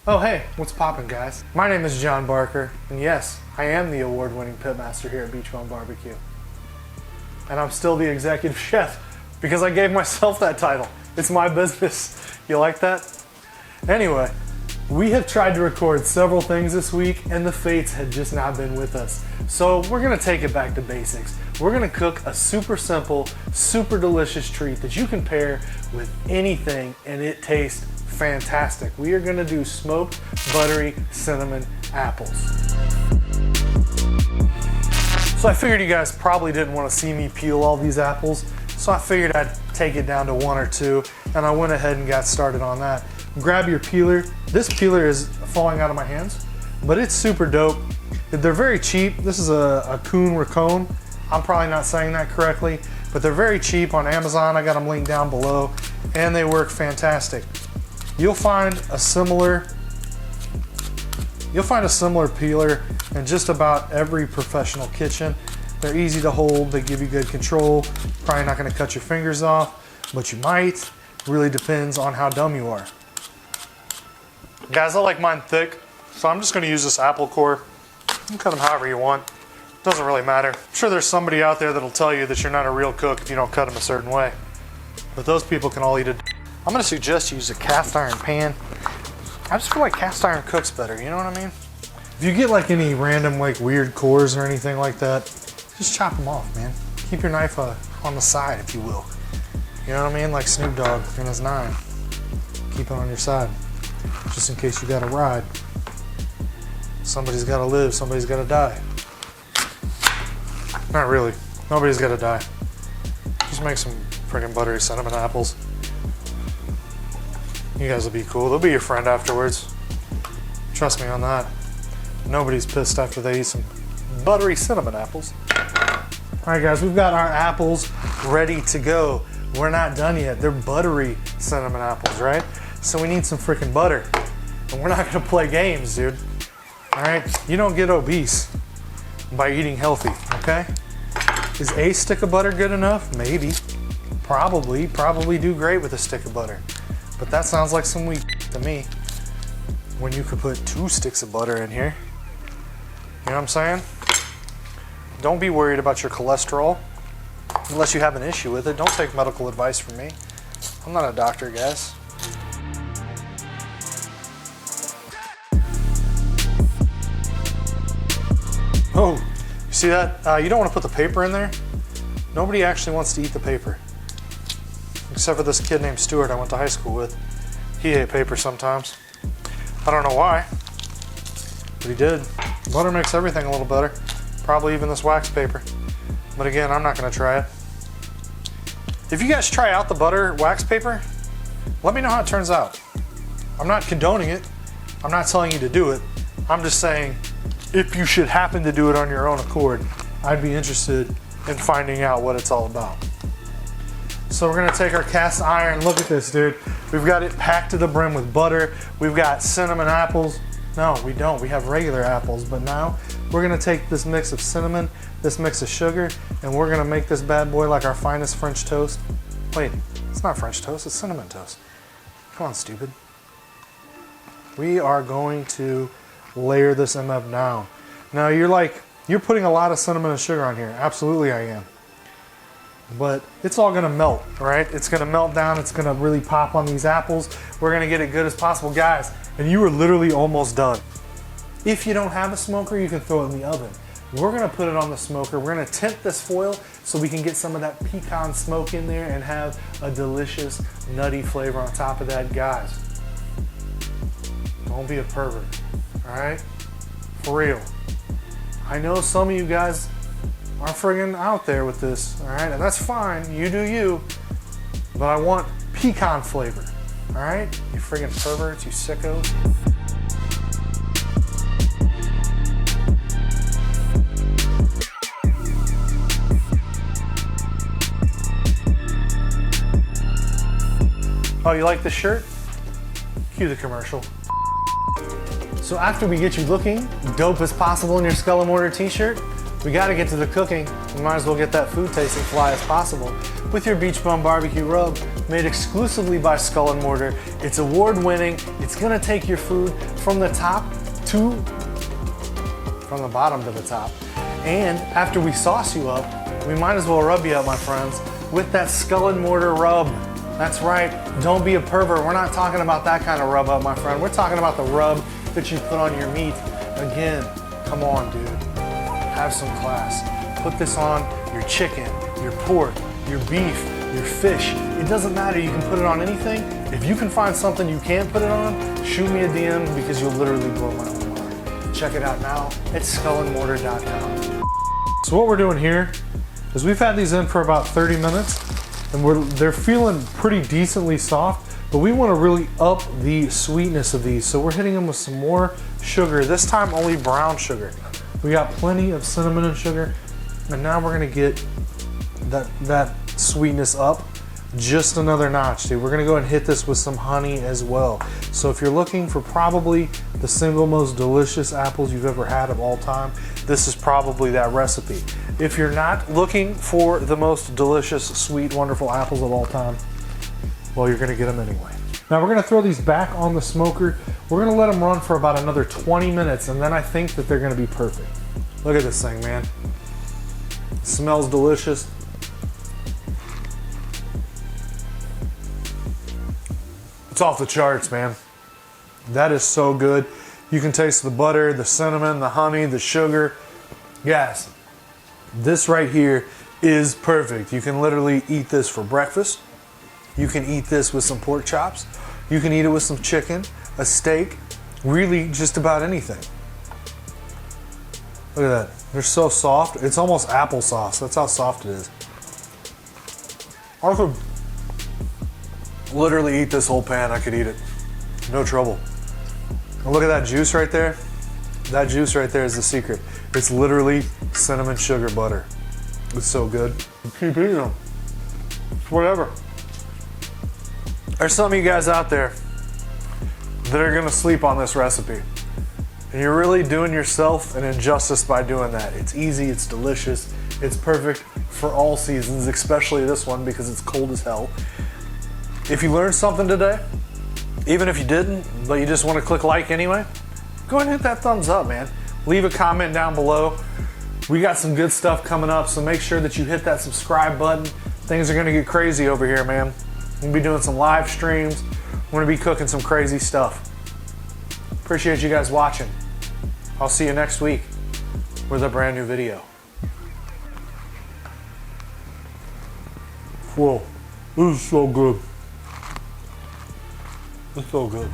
Oh hey, what's poppin' guys? My name is John Barker, and yes, I am the award-winning pitmaster here at Beach Bum Barbecue. And I'm still the executive chef because I gave myself that title. It's my business. You like that? Anyway, we have tried to record several things this week and the fates had just not been with us. So we're gonna take it back to basics. We're gonna cook a super simple, super delicious treat that you can pair with anything and it tastes fantastic. We are gonna do smoked buttery cinnamon apples. So I figured you guys probably didn't want to see me peel all these apples, so I figured I'd take it down to one or two, and I went ahead and got started on that. Grab your peeler. This peeler is falling out of my hands, but it's super dope. They're very cheap. This is a Kuhn Racone. I'm probably not saying that correctly, but they're very cheap on Amazon. I got them linked down below, and they work fantastic. You'll find a similar peeler in just about every professional kitchen. They're easy to hold, they give you good control. Probably not gonna cut your fingers off, but you might. Really depends on how dumb you are. Guys, I like mine thick, so I'm just gonna use this apple core. You can cut them however you want. Doesn't really matter. I'm sure there's somebody out there that'll tell you that you're not a real cook if you don't cut them a certain way. But those people can all eat it. I'm gonna suggest you use a cast iron pan. I just feel like cast iron cooks better, you know what I mean? If you get like any random like weird cores or anything like that, just chop them off, man. Keep your knife on the side, if you will. You know what I mean? Like Snoop Dogg and his 9. Keep it on your side, just in case you gotta ride. Somebody's gotta live, somebody's gotta die. Not really, nobody's gotta die. Just make some friggin' buttery cinnamon apples. You guys will be cool. They'll be your friend afterwards. Trust me on that. Nobody's pissed after they eat some buttery cinnamon apples. All right, guys, we've got our apples ready to go. We're not done yet. They're buttery cinnamon apples, right? So we need some freaking butter. And we're not gonna play games, dude. All right? You don't get obese by eating healthy, okay? Is a stick of butter good enough? Maybe. Probably do great with a stick of butter. But that sounds like some weak to me when you could put 2 sticks of butter in here. You know what I'm saying? Don't be worried about your cholesterol unless you have an issue with it. Don't take medical advice from me. I'm not a doctor, guys. Oh, you see that? You don't want to put the paper in there. Nobody actually wants to eat the paper. Except for this kid named Stuart I went to high school with. He ate paper sometimes. I don't know why, but he did. Butter makes everything a little better. Probably even this wax paper. But again, I'm not gonna try it. If you guys try out the butter wax paper, let me know how it turns out. I'm not condoning it. I'm not telling you to do it. I'm just saying, if you should happen to do it on your own accord, I'd be interested in finding out what it's all about. So we're gonna take our cast iron. Look at this, dude. We've got it packed to the brim with butter. We've got cinnamon apples. No, we don't. We have regular apples, but now we're gonna take this mix of cinnamon, this mix of sugar, and we're gonna make this bad boy like our finest French toast. Wait, it's not French toast, it's cinnamon toast. Come on, stupid. We are going to layer this MF down. Now you're putting a lot of cinnamon and sugar on here. Absolutely I am. But it's all gonna melt, right? It's gonna melt down, it's gonna really pop on these apples. We're gonna get it good as possible, guys. And you are literally almost done. If you don't have a smoker, you can throw it in the oven. We're gonna put it on the smoker. We're gonna tint this foil so we can get some of that pecan smoke in there and have a delicious, nutty flavor on top of that, guys. Don't be a pervert, all right? For real. I know some of you guys are friggin' out there with this, all right? And that's fine, you do you, but I want pecan flavor, all right? You friggin' perverts, you sickos. Oh, you like this shirt? Cue the commercial. So after we get you looking dope as possible in your Skull and Mortar t-shirt, we gotta get to the cooking. We might as well get that food tasting fly as possible with your Beach Bum Barbecue rub. made exclusively by Skull & Mortar. It's award-winning. It's gonna take your food from the bottom to the top. And after we sauce you up, we might as well rub you up, my friends, with that Skull & Mortar rub. That's right, don't be a pervert. We're not talking about that kind of rub up, my friend. We're talking about the rub that you put on your meat. Again, come on, dude. Have some class. Put this on your chicken, your pork, your beef, your fish. It doesn't matter, you can put it on anything. If you can find something you can't put it on, shoot me a DM because you'll literally blow my own mind. Check it out now at skullandmortar.com. So what we're doing here is we've had these in for about 30 minutes and they're feeling pretty decently soft, but we want to really up the sweetness of these. So we're hitting them with some more sugar, this time only brown sugar. We got plenty of cinnamon and sugar, and now we're gonna get that sweetness up just another notch, dude. We're gonna go and hit this with some honey as well. So if you're looking for probably the single most delicious apples you've ever had of all time, this is probably that recipe. If you're not looking for the most delicious, sweet, wonderful apples of all time, well, you're gonna get them anyway. Now we're gonna throw these back on the smoker. We're gonna let them run for about another 20 minutes, and then I think that they're gonna be perfect. Look at this thing, man. It smells delicious. It's off the charts, man. That is so good. You can taste the butter, the cinnamon, the honey, the sugar. Yes, this right here is perfect. You can literally eat this for breakfast. You can eat this with some pork chops. You can eat it with some chicken, a steak, really just about anything. Look at that. They're so soft. It's almost applesauce. That's how soft it is. I could literally eat this whole pan. I could eat it. No trouble. And look at that juice right there. That juice right there is the secret. It's literally cinnamon sugar butter. It's so good. Keep eating them. Whatever. There's some of you guys out there that are gonna sleep on this recipe. And you're really doing yourself an injustice by doing that. It's easy, it's delicious, it's perfect for all seasons, especially this one because it's cold as hell. If you learned something today, even if you didn't, but you just want to click like anyway, go ahead and hit that thumbs up, man. Leave a comment down below. We got some good stuff coming up, so make sure that you hit that subscribe button. Things are gonna get crazy over here, man. We're gonna be doing some live streams. We're gonna be cooking some crazy stuff. Appreciate you guys watching. I'll see you next week with a brand new video. Whoa, this is so good. It's so good.